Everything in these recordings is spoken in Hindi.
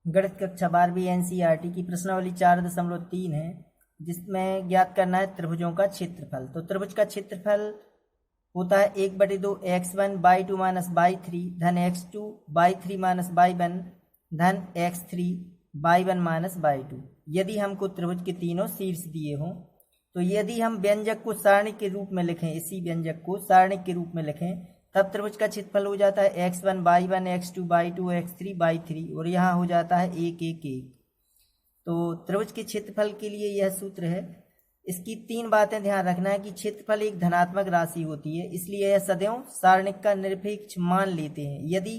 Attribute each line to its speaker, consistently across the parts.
Speaker 1: गणित कक्षा 12वीं एनसीईआरटी की प्रश्नावली 4.3 है, जिसमें ज्ञात करना है त्रिभुजों का क्षेत्रफल। तो त्रिभुज का क्षेत्रफल होता है 1/2 x1 बाई 2 माइनस बाई 3 धन x2 बाई 3 माइनस बाई 1 धन x3 बाई 1 माइनस बाई 2। यदि हमको त्रिभुज के तीनों शीर्ष दिए हों, तो यदि हम व्यंजक को सारणी के रूप में लिखें, इसी व्यंजक को सारणी के रूप में लिखें, तब त्रिभुज का क्षेत्रफल हो जाता है x1 by 1 x2 by 2 x3 by 3 और यहाँ हो जाता है 1 1 1। तो त्रिभुज के क्षेत्रफल के लिए यह सूत्र है। इसकी 3 बातें ध्यान रखना है कि क्षेत्रफल एक धनात्मक राशि होती है, इसलिए यह सदैव सारणिक का निरपेक्ष मान लेते हैं। यदि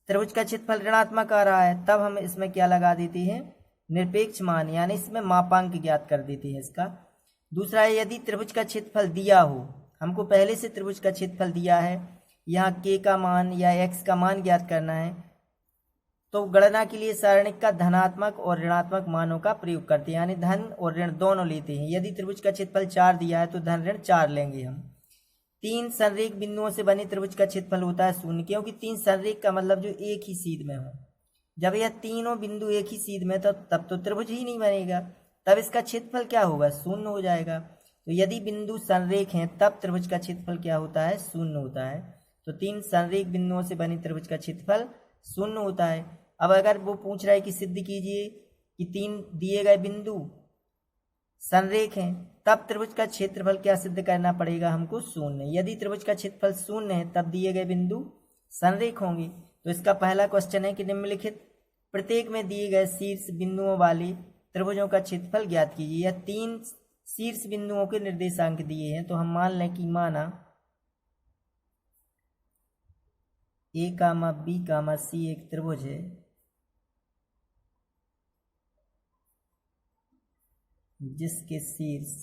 Speaker 1: त्रिभुज का क्षेत्रफल ऋणात्मक आ रहा है, तब हम इसमें क्या लगा देते हैं, निरपेक्ष मान, यानी इसमें मापांक ज्ञात कर देते हैं इसका। दूसरा है, यदि त्रिभुज का क्षेत्रफल दिया हो, हमको पहले से त्रिभुज का क्षेत्रफल दिया है, यहाँ k का मान या x का मान ज्ञात करना है, तो गणना के लिए सारणिक का धनात्मक और ऋणात्मक मानों का प्रयोग करते हैं, यानी धन और ऋण दोनों लेते हैं। यदि त्रिभुज का क्षेत्रफल 4 दिया है तो धन ऋण 4 लेंगे हम। 3 संरेख बिंदुओं से बने त्रिभुज का क्षेत्रफल होता है 0, क्योंकि 3 संरेख का मतलब जो एक ही सीध में हो। जब यह तीनों बिंदु एक ही सीध में, तो तब तो त्रिभुज ही नहीं बनेगा, तब इसका क्षेत्रफल क्या होगा, 0 हो जाएगा। तो यदि बिंदु संरेख हैं, तब त्रिभुज का क्षेत्रफल क्या होता है, 0 होता है। तो 3 संरेख बिंदुओं से बने त्रिभुज का क्षेत्रफल 0 होता है। अब अगर वो पूछ रहा है कि सिद्ध कीजिए कि 3 दिए गए बिंदु संरेख हैं, तब त्रिभुज का क्षेत्रफल क्या सिद्ध करना पड़ेगा हमको, 0। यदि त्रिभुज का क्षेत्रफल 0 है, तब दिए गए बिंदु संरेख होंगे। तो इसका पहला क्वेश्चन है कि निम्नलिखित प्रत्येक में दिए गए शीर्ष बिंदुओं वाले त्रिभुजों का क्षेत्रफल ज्ञात कीजिए। यह 3 शीर्ष बिंदुओं के निर्देशांक दिए हैं, तो हम मान लें कि माना a, b, c एक त्रिभुज है, जिसके शीर्ष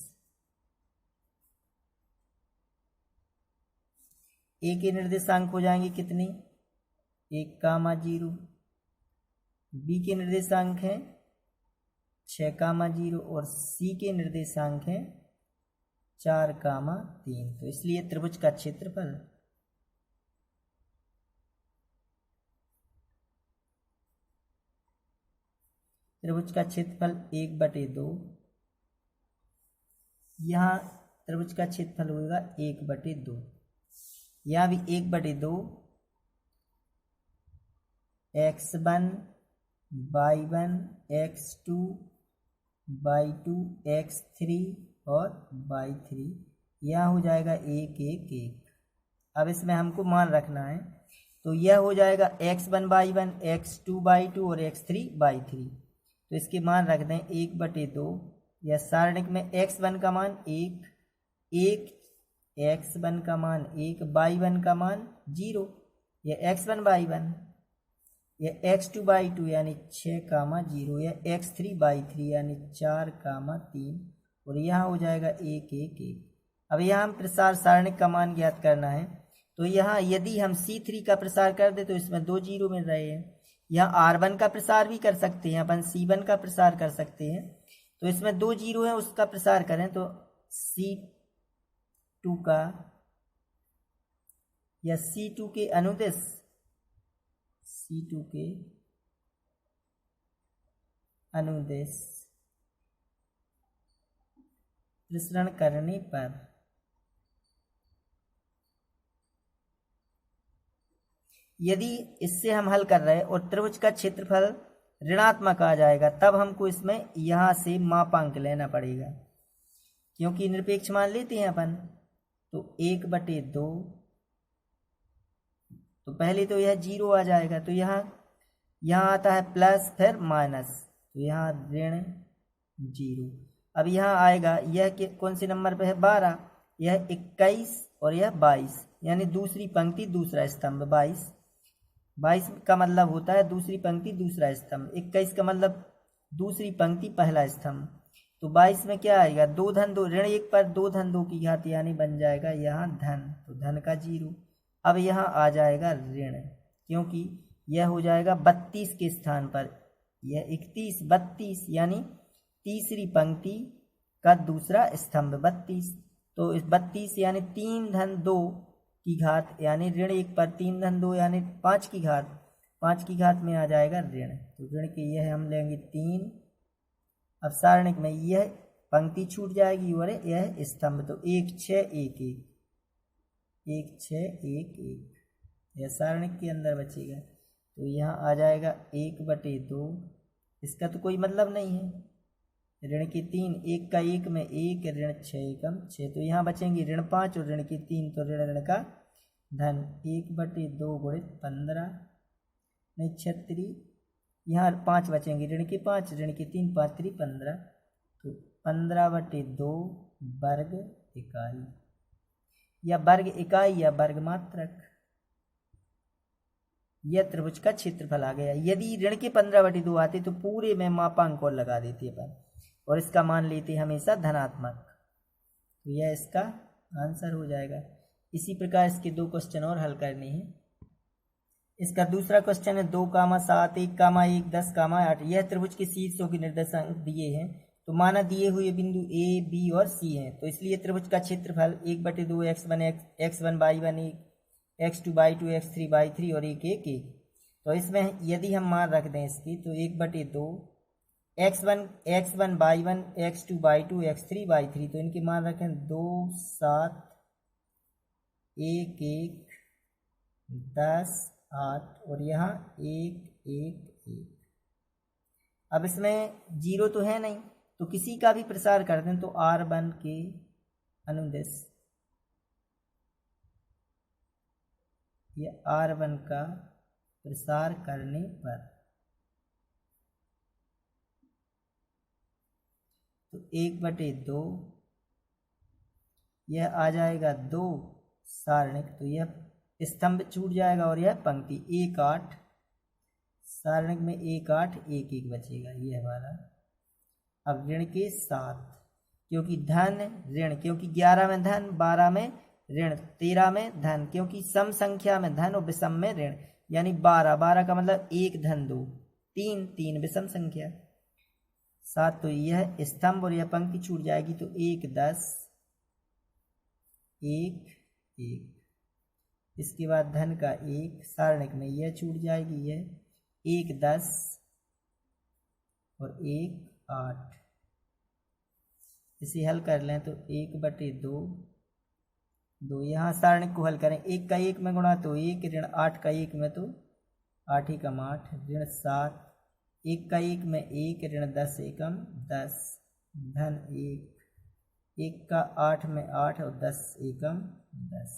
Speaker 1: a के निर्देशांक हो जाएंगे कितने, 1, 0, b के निर्देशांक हैं 6, 0 और c के निर्देशांक हैं 4, 3। तो इसलिए त्रिभुज का क्षेत्रफल त्रिभुज का क्षेत्रफल 1/2, यहाँ त्रिभुज का क्षेत्रफल होगा 1/2, यहाँ भी 1/2 x1 by 1 x2 by 2 x3 और बाई 3, यह हो जाएगा 1 1 1। अब इसमें हमको मान रखना है, तो यह हो जाएगा x1 बाई 1 x2 बाई 2 और x3 बाई 3। तो इसके मान रख दें 1/2, या सारणिक में x1 का मान 1 1, x1 का मान 1, बाई 1 का मान 0, यह x1 बाई 1, यह x2 बाई 2 यानी 6, 0, यह x3 बाई 3 यानी 4, 3 और यहाँ हो जाएगा 1 1 1। अब यहाँ हम प्रसार सारणिक का मान ज्ञात करना है, तो यहाँ यदि हम C3 का प्रसार कर दे तो इसमें 2 जीरो मिल रहे हैं। यहाँ R1 का प्रसार भी कर सकते हैं अपन, C1 का प्रसार कर सकते हैं, तो इसमें 2 जीरो है, उसका प्रसार करें तो C2 का या C2 के अनुदिश प्रसरण करने पर यदि इससे हम हल कर रहे हैं और त्रिभुज का क्षेत्रफल ऋणात्मक आ जाएगा, तब हमको इसमें यहाँ से मापांक लेना पड़ेगा, क्योंकि निरपेक्ष मान लेते हैं अपन। तो 1/2, तो पहले तो यह 0 आ जाएगा, तो यहाँ आता है प्लस फिर माइनस, तो यहाँ ऋण 0। अब यहाँ आएगा, यह कौन से नंबर पे है, 12, यह 21 और यह 22, यानी दूसरी पंक्ति दूसरा स्तंभ। 22 का मतलब होता है दूसरी पंक्ति दूसरा स्तंभ, 21 का मतलब दूसरी पंक्ति पहला स्तंभ। तो 22 में क्या आएगा, 2 धन 2, ऋण 1 पर 2 धन 2 की घात, यानी बन जाएगा यहाँ धन, तो धन का 0। अब यहाँ आ जाएगा ऋण, क्योंकि यह हो जाएगा 32 के स्थान पर, यह 31 32 यानी तीसरी पंक्ति का दूसरा स्तंभ 32। तो इस 32 यानी 3 धन 2 की घात, यानी ऋण 1 पर 3 धन 2 यानी 5 की घात, 5 की घात में आ जाएगा ऋण, तो ऋण के यह हम लेंगे 3। अब सारणिक में यह पंक्ति छूट जाएगी और यह स्तंभ, तो 1 6 1 1 1 6 1 1, यह सारणिक के अंदर बचेगा। तो यहाँ आ जाएगा 1/2, इसका तो कोई मतलब नहीं है। ऋण की 3, 1 का 1 में 1, ऋण 6 एकम 6, तो यहाँ बचेंगे ऋण 5 और ऋण की 3, तो ऋण ऋण का धन 1/2 गुणित 15 नहीं 36, यहाँ 5 बचेंगे, ऋण की 5 ऋण की 3, 5 3 15, तो 15/2 वर्ग इकाई, या वर्ग इकाई या वर्ग मात्रक। यह त्रिभुज का क्षेत्रफल आ गया। यदि ऋण के 15/2 आते तो पूरे में मापांक और लगा देते अपन, और इसका मान लेते हमेशा धनात्मक, तो यह इसका आंसर हो जाएगा। इसी प्रकार इसके 2 क्वेश्चन और हल करने हैं। इसका दूसरा क्वेश्चन है 2, 7, 1, 10, 8। यह त्रिभुज के शीर्षों के निर्देशांक दिए हैं, तो माना दिए हुए बिंदु A, B और C हैं, तो इसलिए त्रिभुज का क्षेत्रफल 1/2 x1 x2 x3 और 1 1 1। तो इसमें यदि हम मान रख दें इसकी, तो 1/2 x1 y1 x2 y2 x3 तो इनके मान रखें 2 7 1 1 10 8 और यहाँ 1 1 1। अब इसमें 0 तो है नहीं, तो किसी का भी प्रसार कर दें, तो R1 के अनुदिश या R1 का प्रसार करने पर, तो 1/2 यह आ जाएगा 2 सारणिक, तो यह स्तंभ छूट जाएगा और यह पंक्ति 1 8, सारणिक में 1 8 1 1 बचेगा यह वाला। अब ऋण के 7, क्योंकि धन ऋण, क्योंकि 11 में धन 12 में ऋण 13 में धन, क्योंकि सम संख्या में धन और विषम में ऋण, यानी 12 12 का मतलब 1 धन 2 3 3 विषम संख्या 7, तो यह स्तंभ और यह पंक्ति छूट जाएगी, तो 1 10 1 1। इसके बाद धन का 1, सारणिक में यह छूट जाएगी, यह 1 10 और 1 8। इसे हल कर लें, तो 1/2 2, यहाँ सारणिक को हल करें, 1 का 1 में गुणा तो 1, ऋण 8 का 1 में तो 8 एकम 8, ऋण 7, 1 का 1 में 1, ऋण 10 एकम 10, धन 1, 1 का 8 में 8 और 10 एकम 10।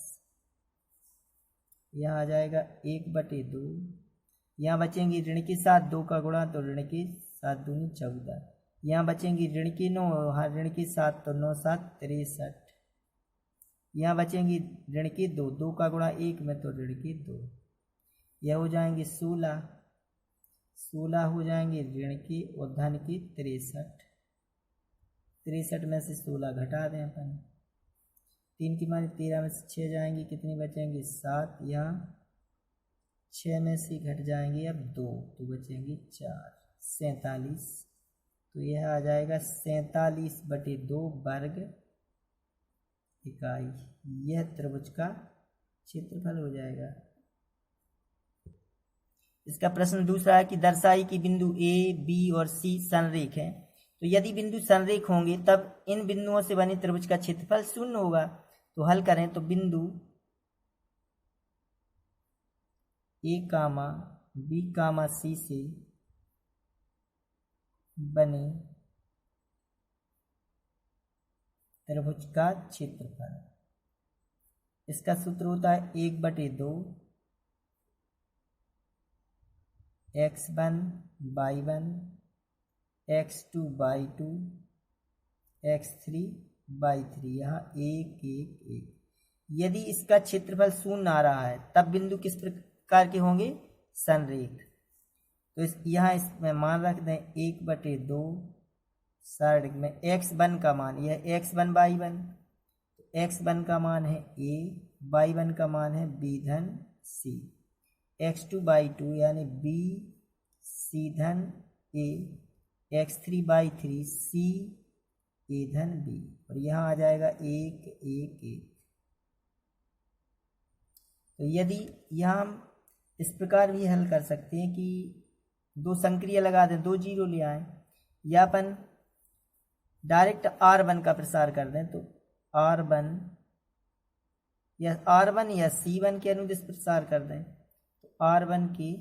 Speaker 1: यहाँ आ जाएगा 1/2, यहाँ बचेंगी ऋण के 7, 2 का गुणा तो ऋण के 7 दूनी 14, यहाँ बचेंगी ऋण की 9, हाँ ऋण की 7 तो 9 7 63, यहाँ बचेंगी ऋण की 2, 2 का गुणा 1 में तो ऋण की 2, यह हो जाएंगे 16 16 हो जाएंगे ऋण की और धन की 63 में से 16 घटा दें अपन, 3 की मानी 13 में से 6 जाएंगी, कितनी बचेंगी 7, यहाँ 6 में से घट जाएंगे अब 2, तो बचेंगी 4 47, तो यह आ जाएगा 47/2 वर्ग इकाई। यह त्रिभुज का क्षेत्रफल हो जाएगा। इसका प्रश्न दूसरा है कि दर्शाई कि बिंदु A, B और C संरेख हैं, तो यदि बिंदु संरेख होंगे तब इन बिंदुओं से बने त्रिभुज का क्षेत्रफल 0 होगा। तो हल करें, तो बिंदु A, B, C से बने त्रिभुज का क्षेत्रफल, इसका सूत्र होता है 1/2 x1 y1 x2 y2 x3 y3, यहाँ 1 1 1। यदि इसका क्षेत्रफल 0 आ रहा है तब बिंदु किस प्रकार के होंगे? संरेख। तो यहाँ इसमें मान रख दें 1/2 सारणिक में x1 का मान, यह x1 y1, x1 का मान है a, y1 का मान है b धन c, x2 y2 यानी b c धन a, x3 y3 c a धन b, और यहाँ आ जाएगा 1 1 1। तो यदि यहाँ हम इस प्रकार भी हल कर सकते हैं कि दो संक्रिया लगा दें, 2 जीरो ले आए, या अपन डायरेक्ट R1 का प्रसार कर दें, तो R1 या C1 के अनुदिश प्रसार कर दें, तो R1 के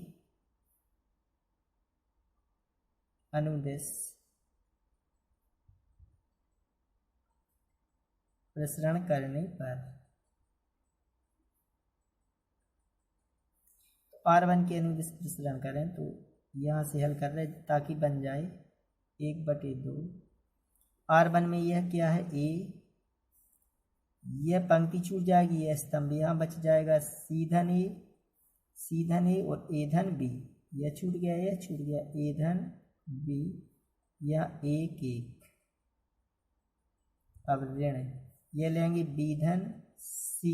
Speaker 1: अनुदिश प्रसरण करने पर R1 के अनुदिश प्रसरण करें, तो यहाँ से हल कर रहे ताकि बन जाए 1/2। R1 में यह क्या है, A, यह पंक्ति छूट जाएगी, यह स्तंभ, यहाँ बच जाएगा C धन A और A धन B, यह छूट गया, यह छूट गया, A धन B, यह 1 अब ऋण, यह लेंगे B धन C,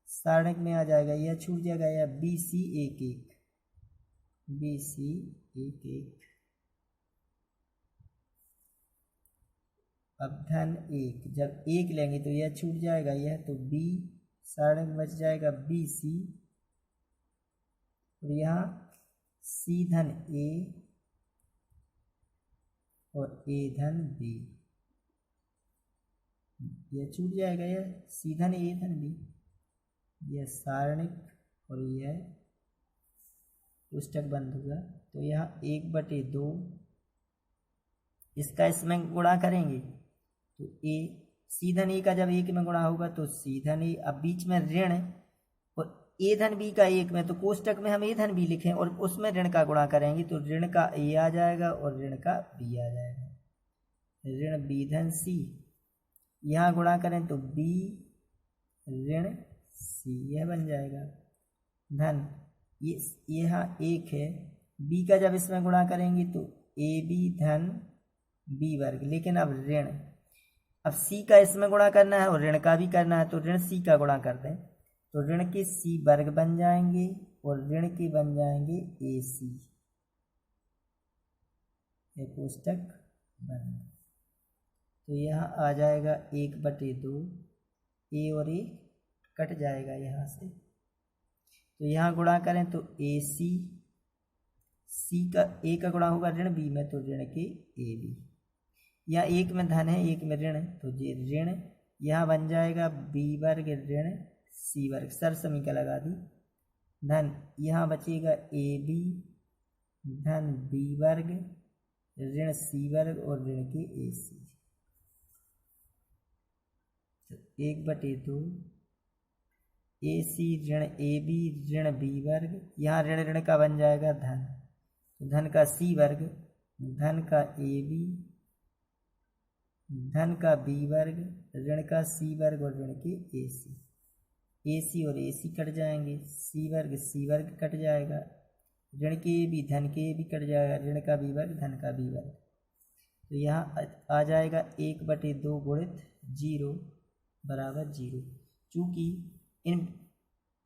Speaker 1: सारणिक में आ जाएगा, यह छूट जाएगा, यह BC 1 अब धन 1, जब 1 लेंगे तो यह छूट जाएगा, यह तो B, सारणिक में बच जाएगा BC, और यहाँ C धन A और A धन B, यह छूट जाएगा, यह C धन A धन B, यह सारणिक और यह पुस्तक बंद होगा, तो यहाँ 1/2 इसका इसमें गुणा करेंगे, तो C धन A का जब 1 में गुणा होगा तो C धन A, अब बीच में ऋण और A धन B का 1 में, तो कोष्टक में हम A धन B लिखें और उसमें ऋण का गुणा करेंगे, तो ऋण का A आ जाएगा और ऋण का B आ जाएगा, ऋण B धन C, यहाँ गुणा करें तो B ऋण C, यह बन जाएगा धन, ये यहाँ 1 है, B का जब इसमें गुणा करेंगे तो AB धन B वर्ग, लेकिन अब ऋण, अब C का इसमें गुणा करना है और ऋण का भी करना है, तो ऋण C का गुणा कर दें, तो ऋण के C वर्ग बन जाएंगे और ऋण के बन जाएंगे AC, ये पुस्तक बंद, तो यहाँ आ जाएगा 1/2, A और A कट जाएगा यहाँ से, तो यहाँ गुणा करें तो AC, C का A का गुणा होगा ऋण B में, तो ऋण के AB, यहाँ 1 में धन है 1 में ऋण, तो ये ऋण, यहाँ बन जाएगा B वर्ग ऋण C वर्ग, सर समीका लगा दी, धन यहाँ बचेगा AB धन B वर्ग ऋण C वर्ग और ऋण के AC, 1/2 AC ऋण AB ऋण B वर्ग, यहाँ ऋण ऋण का बन जाएगा धन, तो धन का C वर्ग, धन का AB धन का B वर्ग ऋण का C वर्ग और ऋण के AC और AC कट जाएंगे, C वर्ग कट जाएगा, ऋण के AB धन के AB कट जाएगा, ऋण का B वर्ग धन का B वर्ग, तो यहाँ आ जाएगा 1/2 गुणित 0 बराबर 0। चूँकि इन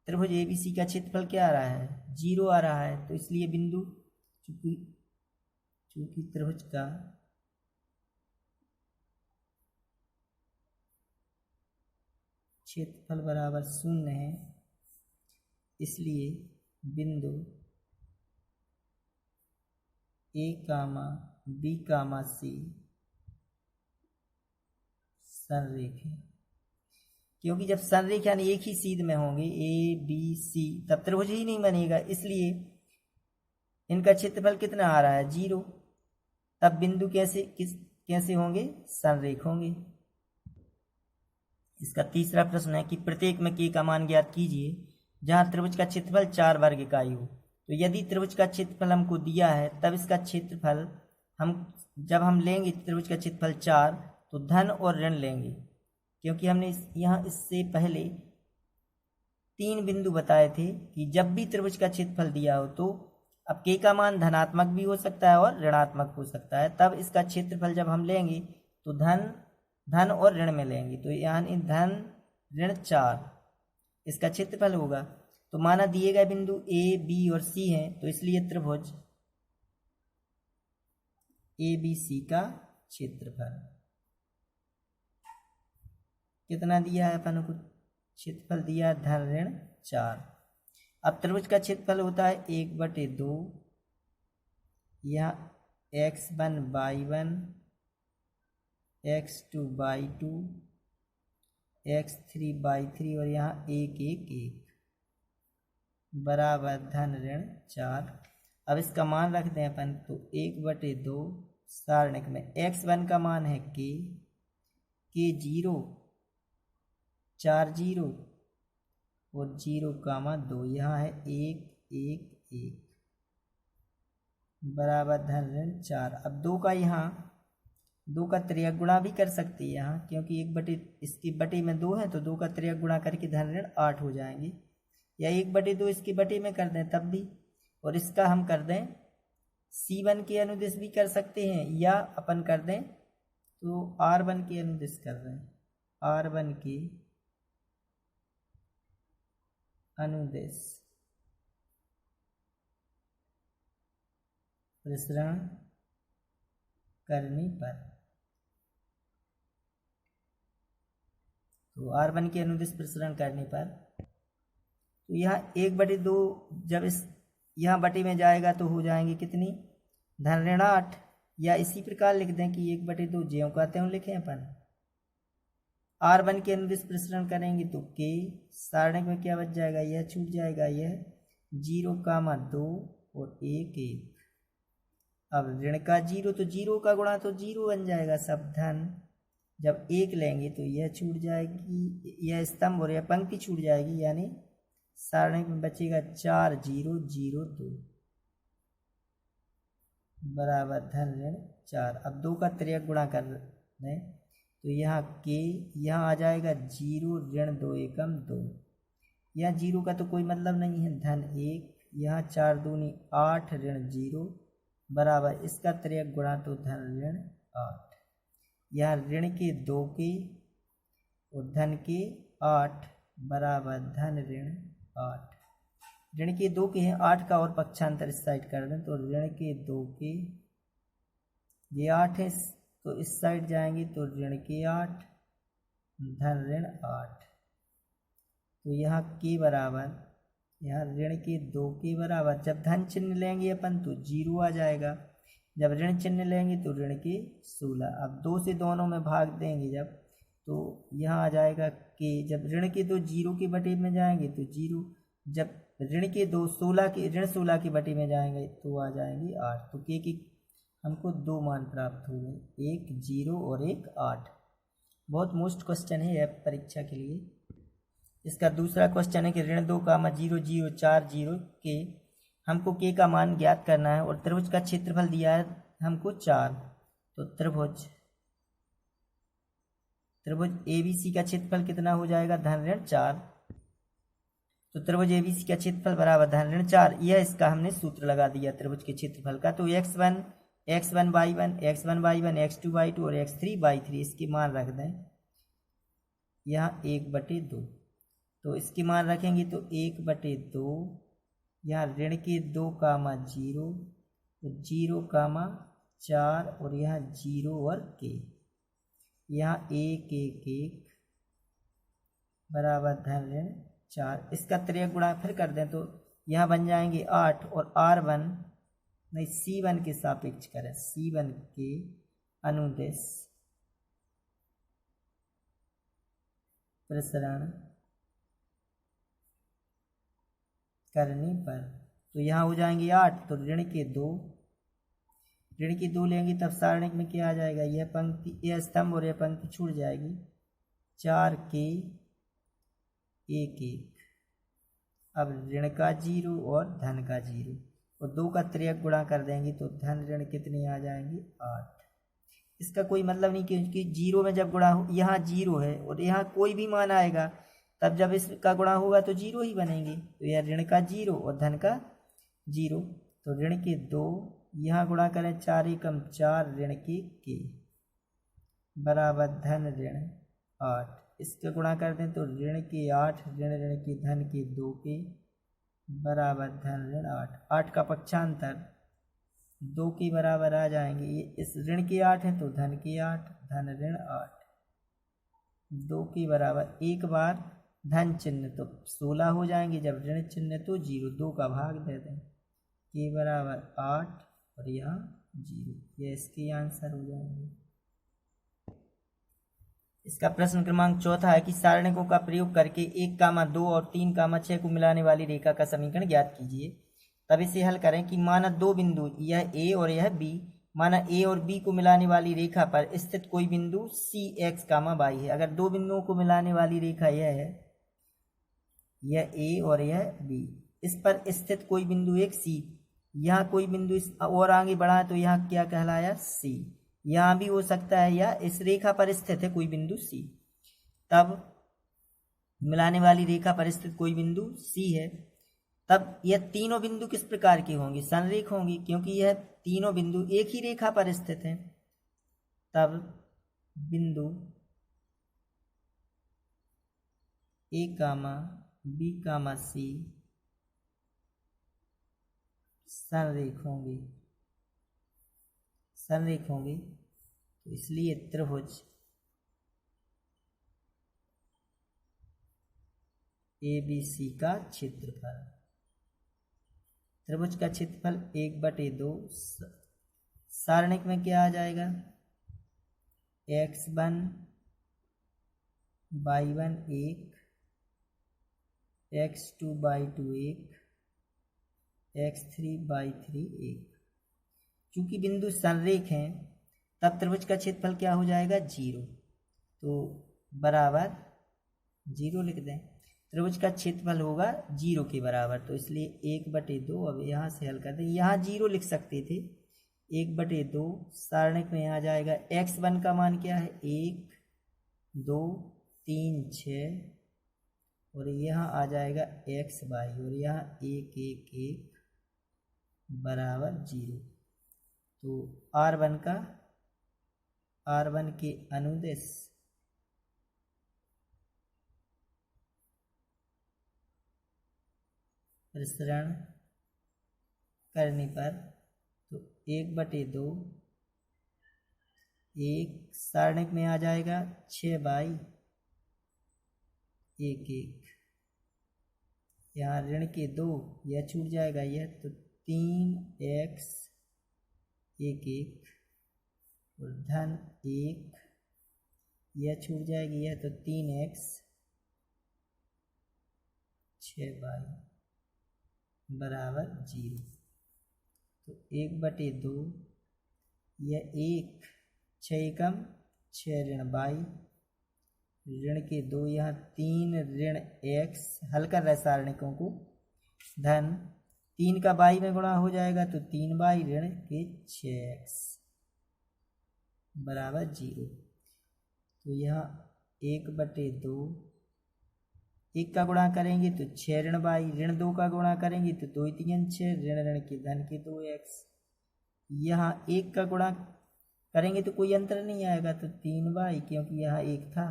Speaker 1: त्रिभुज ABC का क्षेत्रफल क्या आ रहा है, 0 आ रहा है, तो इसलिए बिंदु, चूँकि त्रिभुज का क्षेत्रफल बराबर 0 है, इसलिए बिंदु A, B, C संरेख है, क्योंकि जब संरेख यानी एक ही सीध में होंगे A, B, C, तब त्रिभुज ही नहीं बनेगा, इसलिए इनका क्षेत्रफल कितना आ रहा है, 0, तब बिंदु कैसे होंगे, संरेख होंगे। इसका तीसरा प्रश्न है कि प्रत्येक में k का मान ज्ञात कीजिए जहां त्रिभुज का क्षेत्रफल 4 वर्ग इकाई हो। तो यदि त्रिभुज का क्षेत्रफल हमको दिया है, तब इसका क्षेत्रफल जब हम लेंगे त्रिभुज का क्षेत्रफल 4, तो धन और ऋण लेंगे, क्योंकि हमने यहाँ इससे पहले 3 बिंदु बताए थे कि जब भी त्रिभुज का क्षेत्रफल दिया हो तो अब k का मान धनात्मक भी हो सकता है और ऋणात्मक हो सकता है, तब इसका क्षेत्रफल जब हम लेंगे तो धन और ऋण में लेंगे, तो यानी धन ऋण 4 इसका क्षेत्रफल होगा। तो माना दिए गए बिंदु A, B और C हैं, तो इसलिए त्रिभुज ABC का क्षेत्रफल कितना दिया है, अपन को क्षेत्रफल दिया है धन ऋण 4, अब त्रिभुज का क्षेत्रफल होता है 1/2, यहाँ x1/1, x2/2, x3/3 और यहाँ 1/1 बराबर धन ऋण 4। अब इसका मान रखते हैं अपन, तो 1/2 सारणिक में x1 का मान है k 0, 4 0 और 0,2, यहाँ है 1/1 बराबर धन ऋण 4। अब 2 का यहाँ 2 का त्रियक गुणा भी कर सकते हैं यहाँ, क्योंकि इसकी बटे में 2 है तो 2 का त्रियक गुणा करके धन ऋण 8 हो जाएंगे, या 1/2 इसकी बटे में कर दें तब भी, और इसका हम कर दें C1 के अनुदिश भी कर सकते हैं, या अपन कर दें तो R1 के अनुदिश कर दें, R1 के अनुदिश प्रसरण करने पर, तो R1 के अनुदिश प्रसरण करने पर, तो यहाँ 1/2 जब इस यहाँ बटे में जाएगा तो हो जाएंगे कितनी, धन ऋण 8, या इसी प्रकार लिख दें कि 1/2 ज्यों का त्यों लिखें अपन। R1 के अनुदिश प्रसरण करेंगे तो k सारणिक में क्या बच जाएगा, यह छूट जाएगा, यह 0,2 और 1/1। अब ऋण का 0 तो 0 का गुणा तो 0 बन जाएगा सब धन, जब 1 लेंगे तो यह छूट जाएगी, यह स्तंभ और यह पंक्ति छूट जाएगी, यानी सारणिक में बचेगा 4 0 0 2 बराबर धन ऋण 4। अब 2 का त्रियक गुणा कर दें तो यहाँ k यहाँ आ जाएगा 0 ऋण 2 एकम 2, यहाँ 0 का तो कोई मतलब नहीं है, धन 1, यहाँ 4 दूनी 8 ऋण 0 बराबर इसका त्रियक गुणा तो धन ऋण 8, यहाँ ऋण के 2 के और धन के 8 बराबर धन ऋण 8। ऋण के 2 के हैं, 8 का और पक्षांतर इस साइड कर दें तो ऋण के 2 के ये 8 है, तो इस साइड जाएंगे तो ऋण के 8 धन ऋण 8, तो यहाँ के बराबर, यहाँ ऋण के 2 के बराबर, जब धन चिन्ह लेंगे अपन तो 0 आ जाएगा, जब ऋण चिन्ह लेंगे तो ऋण के 16। अब 2 से दोनों में भाग देंगे जब, तो यहाँ आ जाएगा के, जब ऋण के 2 0 के बटे में जाएंगे तो 0, जब ऋण के 2 16 के ऋण 16 के बटे में जाएंगे तो आ जाएंगे 8, तो के की हमको 2 मान प्राप्त हो गए, 1 0 और 1 8। बहुत मोस्ट क्वेश्चन है यह परीक्षा के लिए। इसका दूसरा क्वेश्चन है कि ऋण 2 0 0 4 0 के, हमको के का मान ज्ञात करना है और त्रिभुज का क्षेत्रफल दिया है हमको 4, तो त्रिभुज ABC का क्षेत्रफल कितना हो जाएगा, धन ऋण 4, तो त्रिभुज ABC का क्षेत्रफल बराबर धन ऋण 4, यह इसका हमने सूत्र लगा दिया त्रिभुज के क्षेत्रफल का। तो x1 x1/1 x1/1 x2/2 और x3/3 इसके मान रख दें, यहाँ 1/2, तो इसके मान रखेंगे तो 1/2, यहाँ ऋण के 2 0 तो 0,4 और यहाँ 0 और k, यहाँ 1 1 1 बराबर धन ऋण 4। इसका त्रियक गुणा फिर कर दें तो यहाँ बन जाएंगे 8 और R1 नहीं C1 के सापेक्ष करें, C1 के अनुदिश प्रसरण करने पर, तो यहाँ हो जाएंगे 8, तो ऋण के 2 लेंगे तब सारणिक में क्या आ जाएगा, यह पंक्ति यह स्तंभ और यह पंक्ति छूट जाएगी, 4 के 1 1। अब ऋण का 0 और धन का 0 और 2 का त्रियक गुणा कर देंगे तो धन ऋण कितने आ जाएंगे, 8। इसका कोई मतलब नहीं, क्योंकि 0 में जब गुणा हो, यहाँ 0 है और यहाँ कोई भी मान आएगा तब जब इसका गुणा होगा तो 0 ही बनेंगे, तो यह ऋण का 0 और धन का 0, तो ऋण के 2 यहाँ गुणा करें 4 एकम 4 ऋण के बराबर धन ऋण 8, इसका गुणा कर दें तो ऋण के 8 ऋण के धन के 2 के बराबर धन ऋण 8, 8 का पक्षांतर 2 के बराबर आ जाएंगे, ये इस ऋण के 8 है तो धन के 8 धन ऋण 8, 2 के बराबर, एक बार धन चिन्ह तो 16 हो जाएंगे, जब ऋण चिन्ह तो 0, 2 का भाग दे दें, k बराबर 8 और यहाँ 0, ये इसके आंसर हो जाएंगे। इसका प्रश्न क्रमांक चौथा है कि सारणिकों का प्रयोग करके 1, 2 और 3, 6 को मिलाने वाली रेखा का समीकरण ज्ञात कीजिए। तब इसे हल करें कि माना दो बिंदु यह ए और यह बी, माना ए और बी को मिलाने वाली रेखा पर स्थित कोई बिंदु सी एक्स कामा वाई है। अगर दो बिंदुओं को मिलाने वाली रेखा यह है, यह ए और यह बी, इस पर स्थित कोई बिंदु एक सी, यहाँ कोई बिंदु और आगे बढ़ा तो यहाँ क्या कहलाया सी, यहाँ भी हो सकता है या इस रेखा पर स्थित है कोई बिंदु सी। तब मिलाने वाली रेखा पर स्थित कोई बिंदु सी है, तब यह तीनों बिंदु किस प्रकार के होंगे, संरेख होंगे, क्योंकि यह तीनों बिंदु एक ही रेखा पर स्थित हैं। तब बिंदु ए कामा बी कामा सी संरेख होंगे, संरेख होंगे। तो इसलिए त्रिभुज ABC का क्षेत्रफल, त्रिभुज का क्षेत्रफल 1/2, सारणिक में क्या आ जाएगा, x1 y1 1, x2 y2 1, x3 y3 1। चूंकि बिंदु संरेख हैं तब त्रिभुज का क्षेत्रफल क्या हो जाएगा 0, तो बराबर 0 लिख दें। त्रिभुज का क्षेत्रफल होगा 0 के बराबर, तो इसलिए 1/2। अब यहाँ से हल कर दें, यहाँ 0 लिख सकते थे, 1/2 सारणिक में आ जाएगा। x1 का मान क्या है 1, 2, 3, 6 और यहाँ आ जाएगा xy और यहाँ 1, 1, 1 बराबर 0। तो R1 के अनुदिश प्रसरण करने पर तो 1/2, 1 सारणिक में आ जाएगा 6/1, 1, 1 यहाँ ऋण के 2 यह छूट जाएगा, यह तो 3x 1, 1 और धन 1 यह छूट जाएगी, यह तो 3x 6y बराबर 0। तो 1/2 यह 1, 6 एकम 6 ऋण y, ऋण के 2 यहाँ 3 ऋण x, हल कर रहे सारणिकों को, धन 3 का y में गुणा हो जाएगा तो 3y ऋण के 6x बराबर 0। तो यहाँ 1/2, 1 का गुणा करेंगे तो 6 ऋण y, ऋण 2 का गुणा करेंगे तो 2 3 6 ऋण के धन के 2x, यहाँ 1 का गुणा करेंगे तो कोई अंतर नहीं आएगा, तो 3y क्योंकि यहाँ 1 था,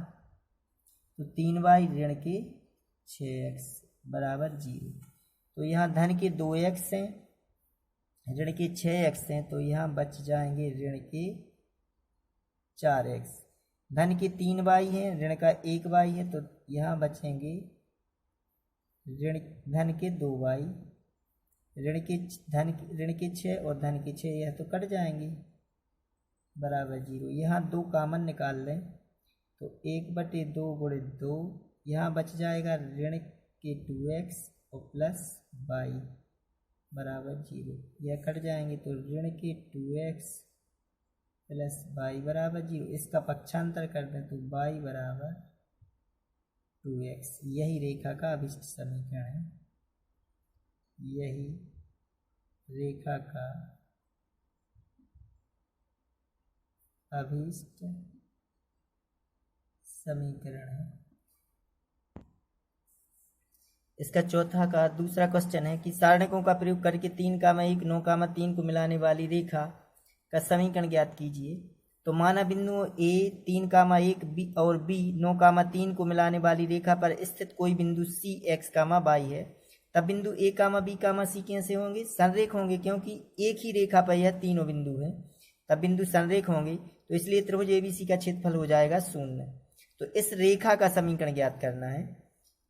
Speaker 1: तो 3y ऋण के 6x बराबर 0। तो यहाँ धन के 2x हैं, ऋण के 6x हैं, तो यहाँ बच जाएंगे ऋण के 4x। धन के 3y हैं, ऋण का 1y है, तो यहाँ बचेंगे धन के 2y, ऋण के 6 और धन के 6, यह तो कट जाएंगे बराबर 0। यहाँ 2 कामन निकाल लें तो 1/2 गुणित 2, यहाँ बच जाएगा ऋण के 2x और प्लस y बराबर 0, यह कट जाएंगे तो ऋण के 2x प्लस y बराबर 0। इसका पक्षांतर कर दें तो y बराबर 2x। यही रेखा का अभिष्ट समीकरण है, यही रेखा का अभिष्ट समीकरण है। इसका चौथा का दूसरा क्वेश्चन है कि सारणिकों का प्रयोग करके 3, 1, 9, 3 को मिलाने वाली रेखा का समीकरण ज्ञात कीजिए। तो माना बिंदुओं A 3, 1 B और B 9, 3 को मिलाने वाली रेखा पर स्थित कोई बिंदु C x, y है, तब बिंदु A, B, C कैसे होंगे, संरेख होंगे, क्योंकि एक ही रेखा पर यह तीनों बिंदु हैं, तब बिंदु संरेख होंगे। तो इसलिए त्रिभुज ABC का क्षेत्रफल हो जाएगा 0। तो इस रेखा का समीकरण ज्ञात करना है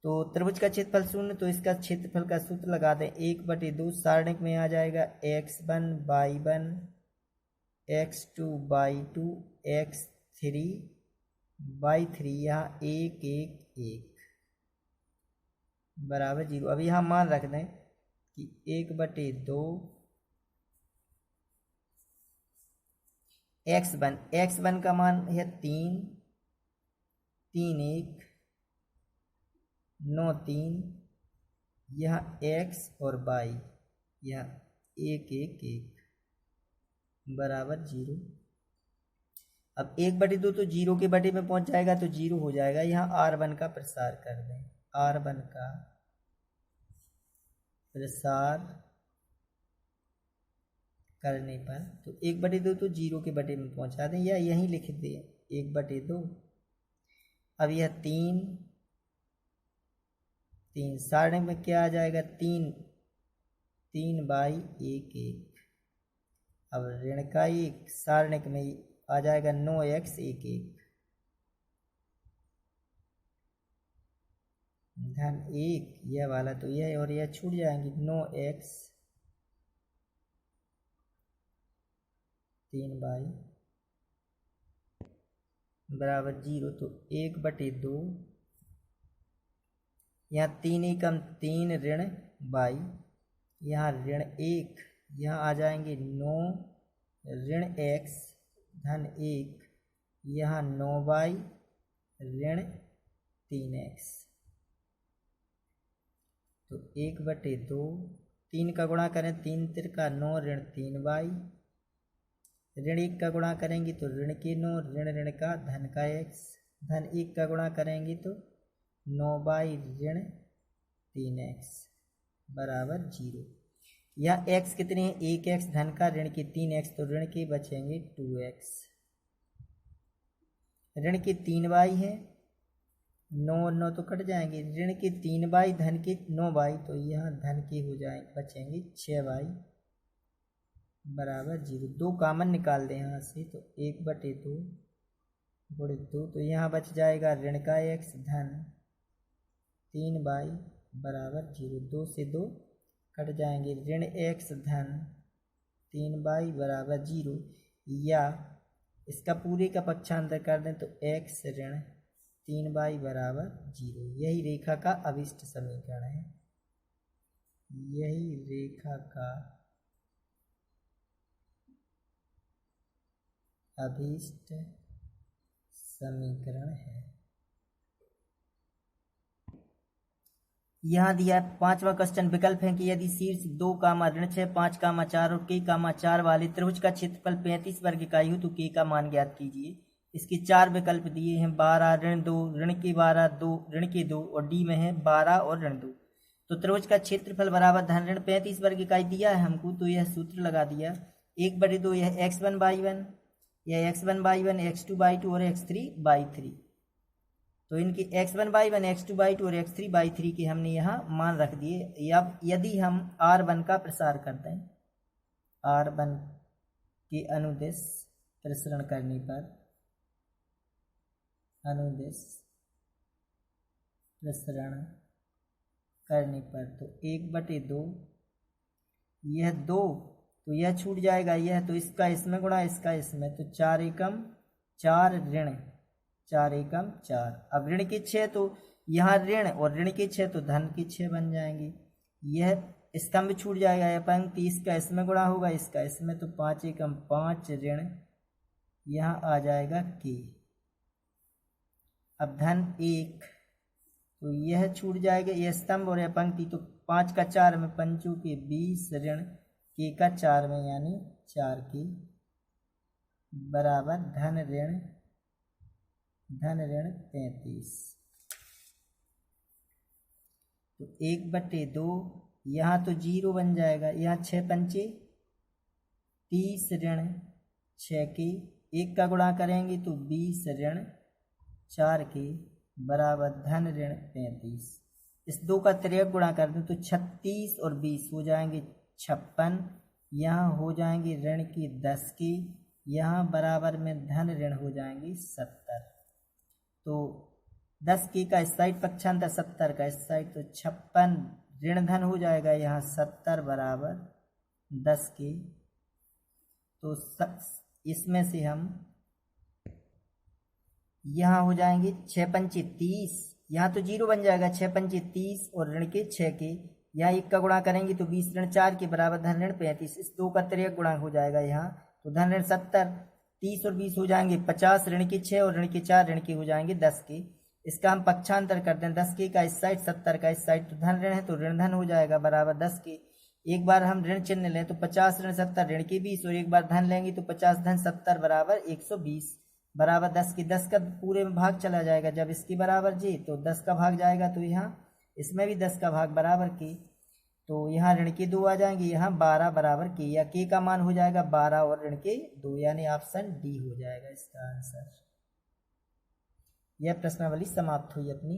Speaker 1: तो त्रिभुज का क्षेत्रफल 0, तो इसका क्षेत्रफल का सूत्र लगा दें 1/2 सारणिक में आ जाएगा x1/1 x2/2 x3/3 यहाँ 1 1 1 बराबर 0। अब यहाँ मान रख दें कि 1/2 x1 का मान है 3 3 1 9 3, यहाँ x और y यहाँ 1 1 1 बराबर 0। अब 1/2 तो 0 के बटे में पहुंच जाएगा तो 0 हो जाएगा। यहाँ r1 का प्रसार कर दें, r1 का प्रसार करने पर तो 1/2 तो 0 के बटे में पहुंचा दें या यहीं लिख दें 1/2। अब यह 3 3 सारणिक में क्या आ जाएगा 3 3/1 1। अब ऋण का 1 सारणिक में आ जाएगा 9x 1 1 धन 1 यह वाला तो यह और यह छूट जाएंगे 9x 3 बराबर 0। तो 1/2 यहाँ 3 एकम 3 ऋण y यहाँ ऋण 1 यहाँ आ जाएंगे 9 ऋण x धन 1 यहाँ 9y ऋण 3x। तो 1/2 3 का गुणा करें 3 तिरका 9 ऋण 3y ऋण 1 का गुणा करेंगे तो ऋण के 9 ऋण का धन का x धन 1 का गुणा करेंगे तो 9y ऋण 3x बराबर 0। यहाँ x कितने हैं 1x धन का ऋण के 3x तो ऋण के बचेंगे 2x ऋण के 3y है 9 9 तो कट जाएंगे ऋण के 3y धन के 9y तो यहाँ धन के हो जाए बचेंगे 6y बराबर 0। 2 कामन निकाल दें यहाँ से तो 1/2 गुणित 2 तो यहाँ बच जाएगा ऋण का x धन 3y बराबर 0। 2 से 2 कट जाएंगे ऋण x धन 3y बराबर 0 या इसका पूरे का पक्षांतर कर दें तो x ऋण 3y बराबर 0। यही रेखा का अभिष्ट समीकरण है, यही रेखा का अभिष्ट समीकरण है। यहाँ दिया है 5वां क्वेश्चन विकल्प है कि यदि शीर्ष 2 ऋण 6 5 4 और k 4 वाले त्रिभुज का क्षेत्रफल 35 वर्ग इकाई हो तो k का मान ज्ञात कीजिए। इसके 4 विकल्प दिए हैं 12 ऋण 2 ऋण के 12 2 ऋण के 2 और डी में है 12 और ऋण 2। तो त्रिभुज का क्षेत्रफल बराबर धन ऋण 35 वर्ग इकाई दिया है हमको तो यह सूत्र लगा दिया 1/2 यह x1/1 यह x1/1 x2/2 और x3/3। तो इनके x1/1 x2/2 और x3/3 के हमने यहाँ मान रख दिए। अब यदि हम r1 का प्रसार करते हैं r1 के अनुदिश प्रसरण करने पर अनुदिश प्रसरण करने पर तो 1/2 यह 2 तो यह छूट जाएगा यह तो इसका इसमें गुणा इसका इसमें तो 4 एकम 4 ऋण 4 एकम 4। अब ऋण के 6 तो यहाँ ऋण और ऋण के 6 तो धन के 6 बन जाएंगे। यह स्तंभ छूट जाएगा यह पंक्ति इसका इसमें गुणा होगा इसका इसमें तो 5 एकम 5 ऋण यहाँ आ जाएगा k। अब धन 1 तो यह छूट जाएगा यह स्तंभ और यह पंक्ति तो 5 का 4 में 5 के 20 ऋण k का 4 में यानी 4k बराबर धन ऋण 35। तो 1/2 यहाँ तो 0 बन जाएगा यहाँ 6 पंचे 30 ऋण 6k 1 का गुणा करेंगे तो 20 ऋण 4k बराबर धन ऋण 35। इस 2 का तिर्यक गुणा कर दें तो 36 और 20 हो जाएंगे 56 यहाँ हो जाएंगे ऋण की 10 की यहाँ बराबर में धन ऋण हो जाएंगे 70। तो 10 के का इस साइड पक्षांतर 70 का इस साइड, तो 56 ऋण धन हो जाएगा यहाँ 70 बराबर 10 के। तो इसमें से हम यहाँ हो जाएंगे 6 पंचे 30, यहाँ तो 0 बन जाएगा, 6 पंचे 30 और ऋण के 6 के, यहाँ 1 का गुणा करेंगे तो 20 ऋण 4 के बराबर धन ऋण 35, इस 2 का तिर्यक गुणा हो जाएगा यहाँ, तो धन ऋण 70, 30 और 20 हो जाएंगे 50 ऋण के 6 और ऋण के 4 ऋण के हो जाएंगे 10 के। इसका हम पक्षांतर करते हैं, 10 के का इस साइड 70 का इस साइड, तो धन ऋण है तो ऋण धन हो जाएगा बराबर 10 के। एक बार हम ऋण चिन्ह लें तो 50 ऋण 70 ऋण के 20, और एक बार धन लेंगे तो 50 धन 70 बराबर 120 बराबर 10 की। 10 का पूरे में भाग चला जाएगा, जब इसके बराबर जी तो 10 का भाग जाएगा, तो यहाँ इसमें भी 10 का भाग बराबर के, तो यहाँ ऋण के 2 आ जाएंगे, यहाँ 12 बराबर के, या के का मान हो जाएगा 12 और ऋण के 2, यानी ऑप्शन डी हो जाएगा इसका आंसर। यह प्रश्नावली समाप्त हुई अपनी।